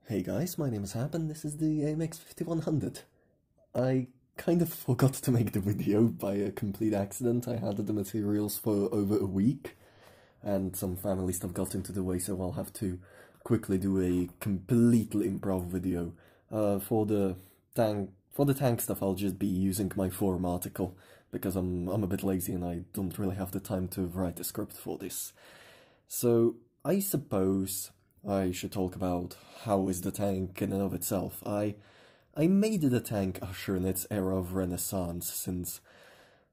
Hey guys, my name is Hap and this is the AMX 5100. I kind of forgot to make the video by a complete accident. I had the materials for over a week and some family stuff got into the way, so I'll have to quickly do a completely improv video. For the tank stuff I'll just be using my forum article because I'm a bit lazy and I don't really have the time to write a script for this. So I suppose I should talk about how is the tank in and of itself. I made the tank usher in its era of renaissance,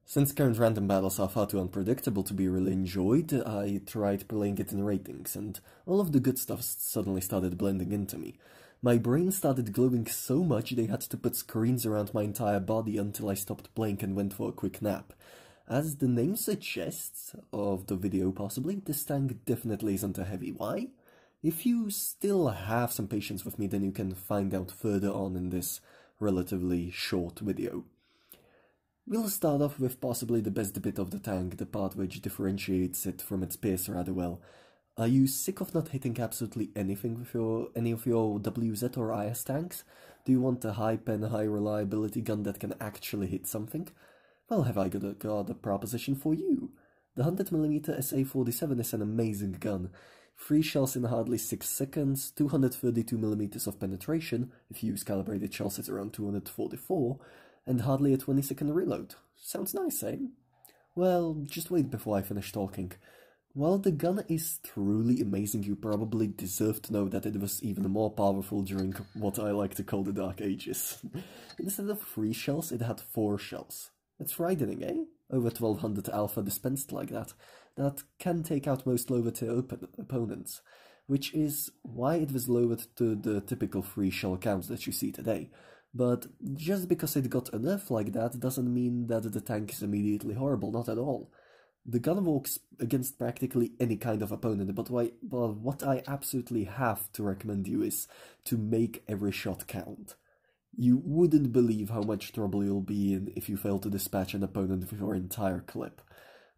since current random battles are far too unpredictable to be really enjoyed. I tried playing it in ratings, and all of the good stuff suddenly started blending into me. My brain started glowing so much they had to put screens around my entire body until I stopped playing and went for a quick nap. As the name suggests, of the video possibly, this tank definitely isn't a heavy. Why? If you still have some patience with me, then you can find out further on in this relatively short video. We'll start off with possibly the best bit of the tank, the part which differentiates it from its peers rather well. Are you sick of not hitting absolutely anything with any of your WZ or IS tanks? Do you want a high pen, high reliability gun that can actually hit something? Well, have I got a proposition for you. The 100mm SA-47 is an amazing gun. 3 shells in hardly 6 seconds, 232mm of penetration, if you use calibrated shells it's around 244, and hardly a 20-second reload. Sounds nice, eh? Well, just wait before I finish talking. While the gun is truly amazing, you probably deserve to know that it was even more powerful during what I like to call the Dark Ages. Instead of 3 shells, it had 4 shells. It's frightening, eh? Over 1200 alpha dispensed like that. That can take out most lower tier opponents, which is why it was lowered to the typical 3 shell counts that you see today. But just because it got a nerf like that doesn't mean that the tank is immediately horrible, not at all. The gun works against practically any kind of opponent, but what I absolutely have to recommend you is to make every shot count. You wouldn't believe how much trouble you'll be in if you fail to dispatch an opponent with your entire clip.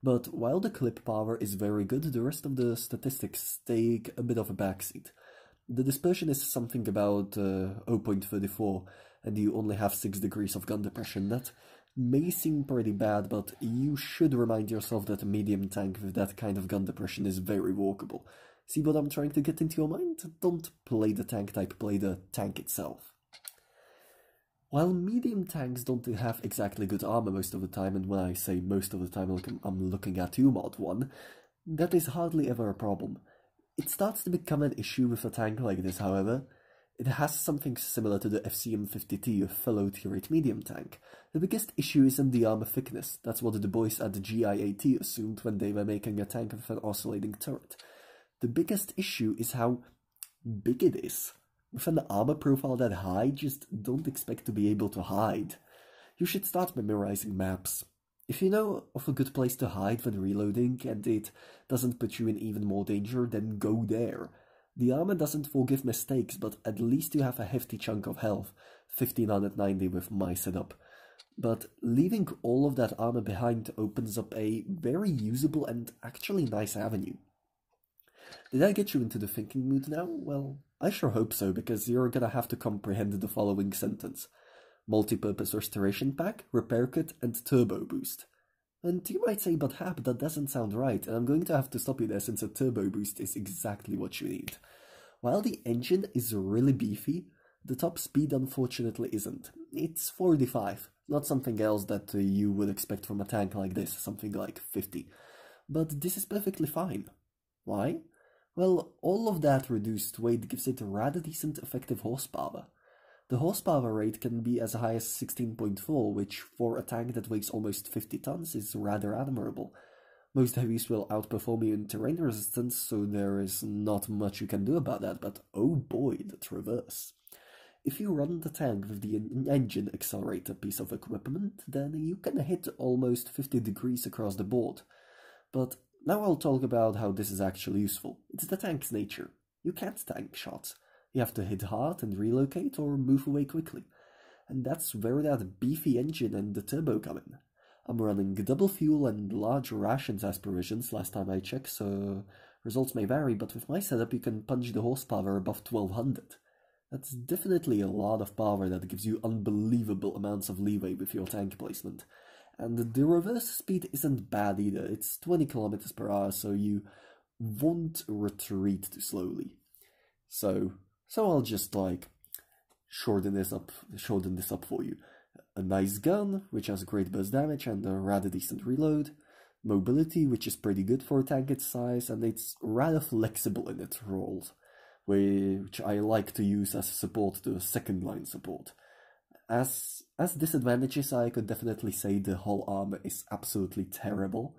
But while the clip power is very good, the rest of the statistics take a bit of a backseat. The dispersion is something about 0.34, and you only have 6 degrees of gun depression. That may seem pretty bad, but you should remind yourself that a medium tank with that kind of gun depression is very walkable. See what I'm trying to get into your mind? Don't play the tank type, play the tank itself. While medium tanks don't have exactly good armor most of the time, and when I say most of the time I'm looking at WoT 1, that is hardly ever a problem. It starts to become an issue with a tank like this, however. It has something similar to the FCM-50T, a fellow tier 8 medium tank. The biggest issue isn't the armor thickness. That's what the boys at the GIAT assumed when they were making a tank with an oscillating turret. The biggest issue is how big it is. With an armor profile that high, just don't expect to be able to hide. You should start memorizing maps. If you know of a good place to hide when reloading and it doesn't put you in even more danger, then go there. The armor doesn't forgive mistakes, but at least you have a hefty chunk of health, 1590 with my setup. But leaving all of that armor behind opens up a very usable and actually nice avenue. Did I get you into the thinking mood now? Well, I sure hope so, because you're gonna have to comprehend the following sentence. Multi-purpose restoration pack, repair kit, and turbo boost. And you might say, but Hap, that doesn't sound right, and I'm going to have to stop you there since a turbo boost is exactly what you need. While the engine is really beefy, the top speed unfortunately isn't. It's 45, not something else that you would expect from a tank like this, something like 50. But this is perfectly fine. Why? Well, all of that reduced weight gives it rather decent effective horsepower. The horsepower rate can be as high as 16.4, which for a tank that weighs almost 50 tons is rather admirable. Most heavies will outperform you in terrain resistance, so there is not much you can do about that, but oh boy, the traverse. If you run the tank with the engine accelerator piece of equipment, then you can hit almost 50 degrees across the board. But now I'll talk about how this is actually useful. It's the tank's nature. You can't tank shots. You have to hit hard and relocate or move away quickly. And that's where that beefy engine and the turbo come in. I'm running double fuel and large rations as provisions last time I checked, so results may vary, but with my setup you can punch the horsepower above 1200. That's definitely a lot of power that gives you unbelievable amounts of leeway with your tank placement. And the reverse speed isn't bad either, it's 20 kilometers per hour, so you won't retreat too slowly. So I'll just like shorten this up for you. A nice gun, which has great burst damage and a rather decent reload. Mobility, which is pretty good for a tank its size, and it's rather flexible in its roles, which I like to use as support to second line support. As disadvantages, I could definitely say the hull armor is absolutely terrible,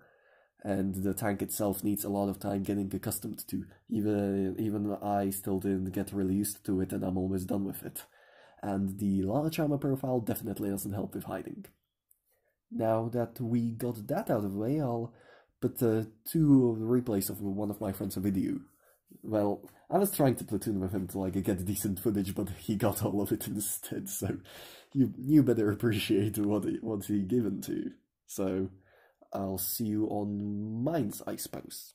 and the tank itself needs a lot of time getting accustomed to. Even I still didn't get really used to it, and I'm almost done with it. And the large armor profile definitely doesn't help with hiding. Now that we got that out of the way, I'll put two replays of one of my friends' video. Well, I was trying to platoon with him to like get decent footage, but he got all of it instead, so you better appreciate what he given to you. So I'll see you on Mines, I suppose.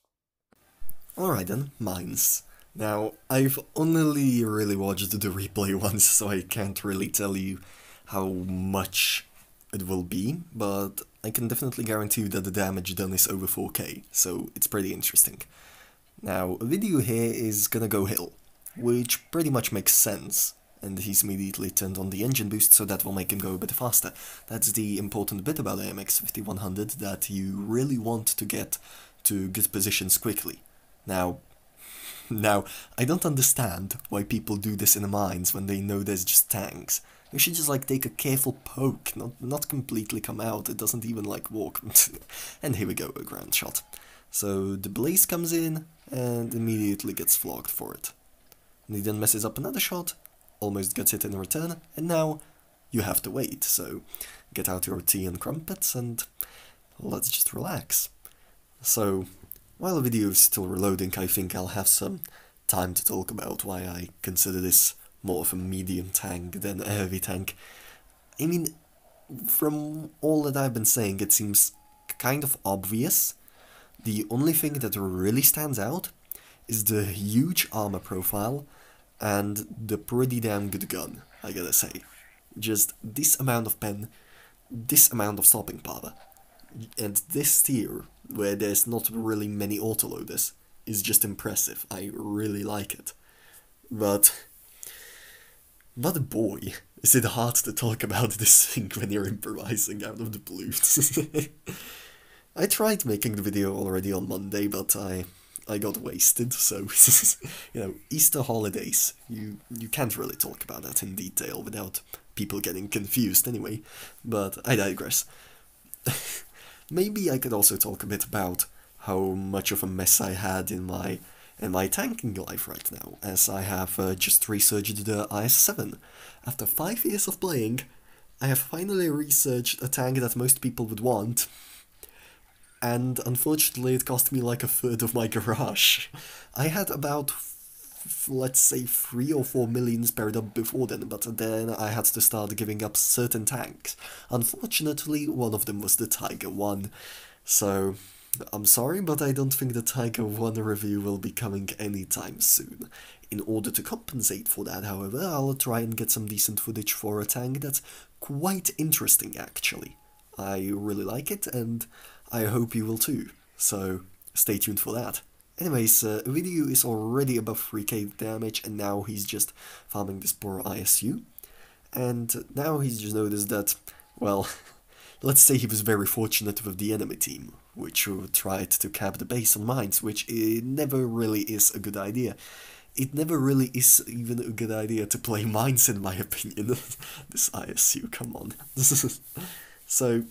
Alright then, Mines. Now, I've only really watched the replay once, so I can't really tell you how much it will be, but I can definitely guarantee you that the damage done is over 4k, so it's pretty interesting. Now, a video here is gonna go hill, which pretty much makes sense, and he's immediately turned on the engine boost, so that will make him go a bit faster. That's the important bit about AMX 5100, that you really want to get to good positions quickly. Now, I don't understand why people do this in the mines when they know there's just tanks. You should just like take a careful poke, not completely come out, it doesn't even like walk. And here we go, a ground shot. So the blaze comes in and immediately gets flogged for it. And he then messes up another shot, almost gets hit in return, and now you have to wait. So get out your tea and crumpets and let's just relax. So while the video is still reloading, I think I'll have some time to talk about why I consider this more of a medium tank than a heavy tank. I mean, from all that I've been saying, it seems kind of obvious. The only thing that really stands out is the huge armor profile and the pretty damn good gun, I gotta say. Just this amount of pen, this amount of stopping power, and this tier, where there's not really many autoloaders, is just impressive. I really like it. But boy, is it hard to talk about this thing when you're improvising out of the blue. I tried making the video already on Monday, but I got wasted, so, you know, Easter holidays, you can't really talk about that in detail without people getting confused anyway, but I digress. Maybe I could also talk a bit about how much of a mess I had in my tanking life right now, as I have just researched the IS-7. After 5 years of playing, I have finally researched a tank that most people would want, and unfortunately it cost me like a third of my garage. I had about, let's say, 3 or 4 million paired up before then, but then I had to start giving up certain tanks. Unfortunately, one of them was the Tiger 1, so I'm sorry, but I don't think the Tiger 1 review will be coming anytime soon. In order to compensate for that, however, I'll try and get some decent footage for a tank that's quite interesting, actually. I really like it, and I hope you will too, so stay tuned for that. Anyways, video is already above 3k damage, and now he's just farming this poor ISU. And now he's just noticed that, well, let's say he was very fortunate with the enemy team, which tried to cap the base on mines, which never really is a good idea. It never really is even a good idea to play mines, in my opinion. This ISU, come on. So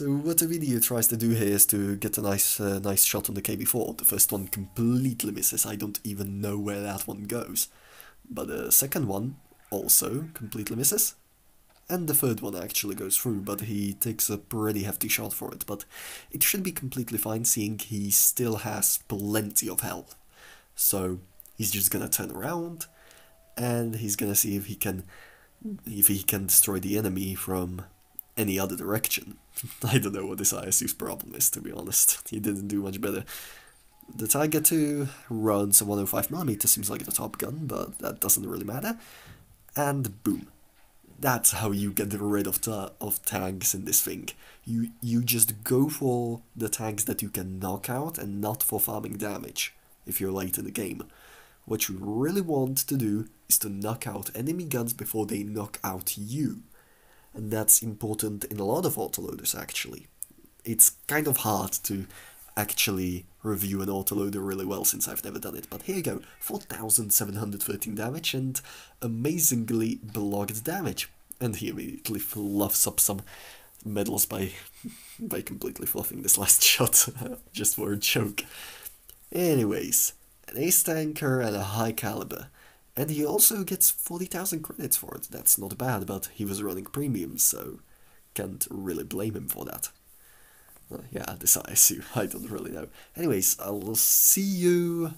what the video tries to do here is to get a nice shot on the KB4. The first one completely misses, I don't even know where that one goes. But the second one also completely misses. And the third one actually goes through, but he takes a pretty hefty shot for it. But it should be completely fine, seeing he still has plenty of health. So he's just gonna turn around, and he's gonna see if he can destroy the enemy from any other direction. I don't know what this ISU's problem is, to be honest. He didn't do much better. The Tiger II runs a 105mm, seems like the top gun, but that doesn't really matter. And boom. That's how you get rid of tanks in this thing. You just go for the tanks that you can knock out and not for farming damage if you're late in the game. What you really want to do is to knock out enemy guns before they knock out you. And that's important in a lot of autoloaders actually. It's kind of hard to actually review an autoloader really well since I've never done it, but here you go, 4,713 damage and amazingly blocked damage. And he immediately fluffs up some medals by completely fluffing this last shot, just for a joke. Anyways, an ace tanker and a high caliber. And he also gets 40,000 credits for it. That's not bad, but he was running premium, so can't really blame him for that. Yeah, this ISU, I don't really know. Anyways, I'll see you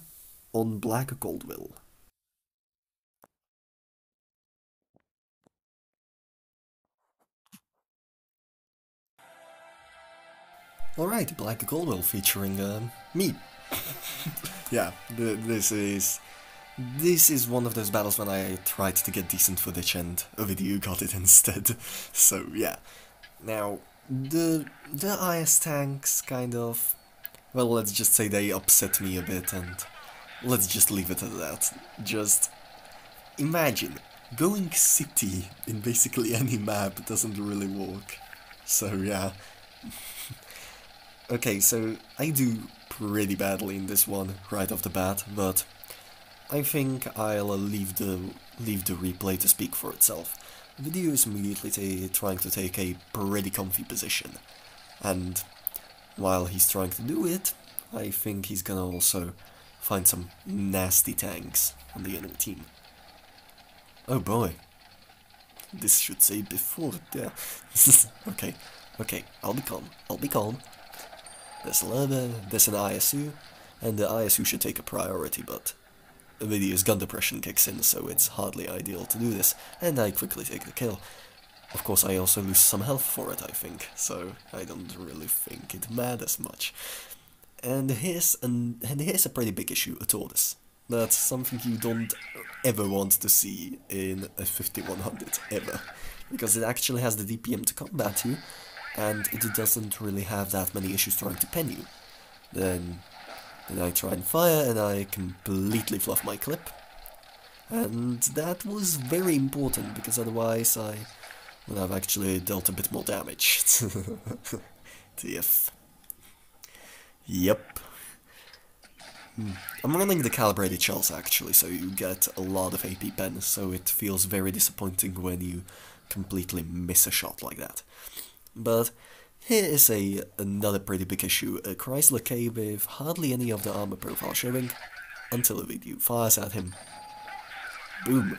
on Black Goldwill. Alright, Black Goldwill featuring me. Yeah, this is one of those battles when I tried to get decent footage and a video got it instead. So yeah. Now, the IS tanks kind of, well, let's just say they upset me a bit, and let's just leave it at that. Just imagine going city in basically any map doesn't really work. So yeah. Okay, so I do pretty badly in this one right off the bat, but I think I'll leave the replay to speak for itself. The video is immediately trying to take a pretty comfy position, and while he's trying to do it, I think he's gonna also find some nasty tanks on the enemy team. Oh boy. This should say before, yeah. Okay, I'll be calm. There's an ISU, and the ISU should take a priority, but the video's gun depression kicks in, so it's hardly ideal to do this, and I quickly take the kill. Of course, I also lose some health for it, I think, so I don't really think it matters much. And here's a pretty big issue, a tortoise. That's something you don't ever want to see in a 5100, ever, because it actually has the DPM to combat you, and it doesn't really have that many issues trying to pen you. Then I try and fire, and I completely fluff my clip. And that was very important, because otherwise I would have actually dealt a bit more damage. TF. Yep. I'm running the calibrated shells actually, so you get a lot of AP pen, so it feels very disappointing when you completely miss a shot like that. But here is another pretty big issue, a Chrysler K with hardly any of the armor profile showing, until a video fires at him. Boom!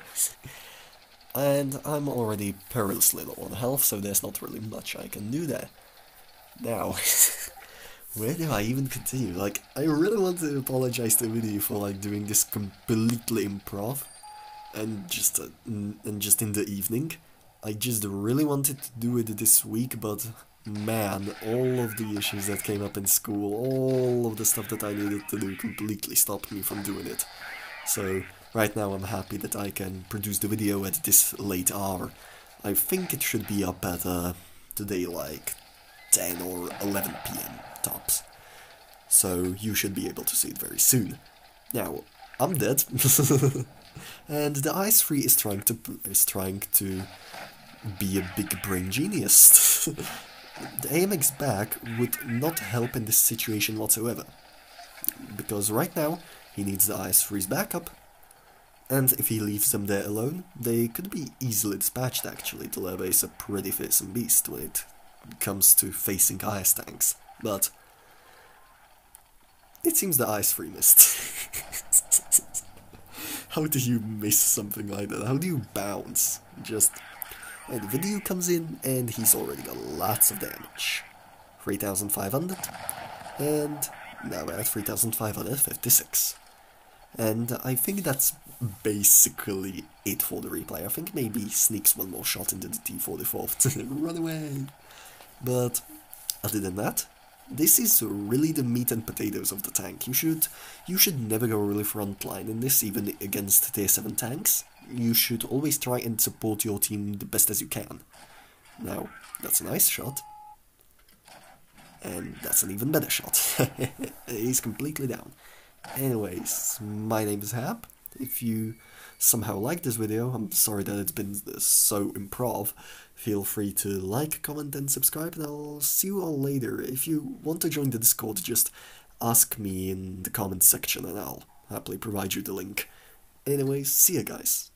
And I'm already perilously low on health, so there's not really much I can do there. Now, where do I even continue? Like, I really want to apologize to the video for like doing this completely improv, and just in the evening. I just really wanted to do it this week, but man, all of the issues that came up in school, all of the stuff that I needed to do completely stopped me from doing it. So right now I'm happy that I can produce the video at this late hour. I think it should be up at today like 10 or 11 PM tops. So you should be able to see it very soon. Now, I'm dead. And the IS-3 is trying to be a big brain genius. The AMX back would not help in this situation whatsoever, because right now he needs the IS-3's backup, and if he leaves them there alone, they could be easily dispatched actually. The Leva is a pretty fearsome beast when it comes to facing IS tanks, but it seems the IS-3 missed. How do you miss something like that? How do you bounce? Just... And the video comes in, and he's already got lots of damage. 3,500, and now we're at 3,556. And I think that's basically it for the replay. I think maybe he sneaks one more shot into the T-44 to run away. But other than that, This is really the meat and potatoes of the tank. You should never go really frontline in this, even against tier 7 tanks. You should always try and support your team the best as you can. Now, that's a nice shot. And that's an even better shot. He's completely down. Anyways, my name is Hap. If you somehow like this video, I'm sorry that it's been so improv, feel free to like, comment and subscribe, and I'll see you all later. If you want to join the Discord, just ask me in the comments section and I'll happily provide you the link. Anyways, see ya guys.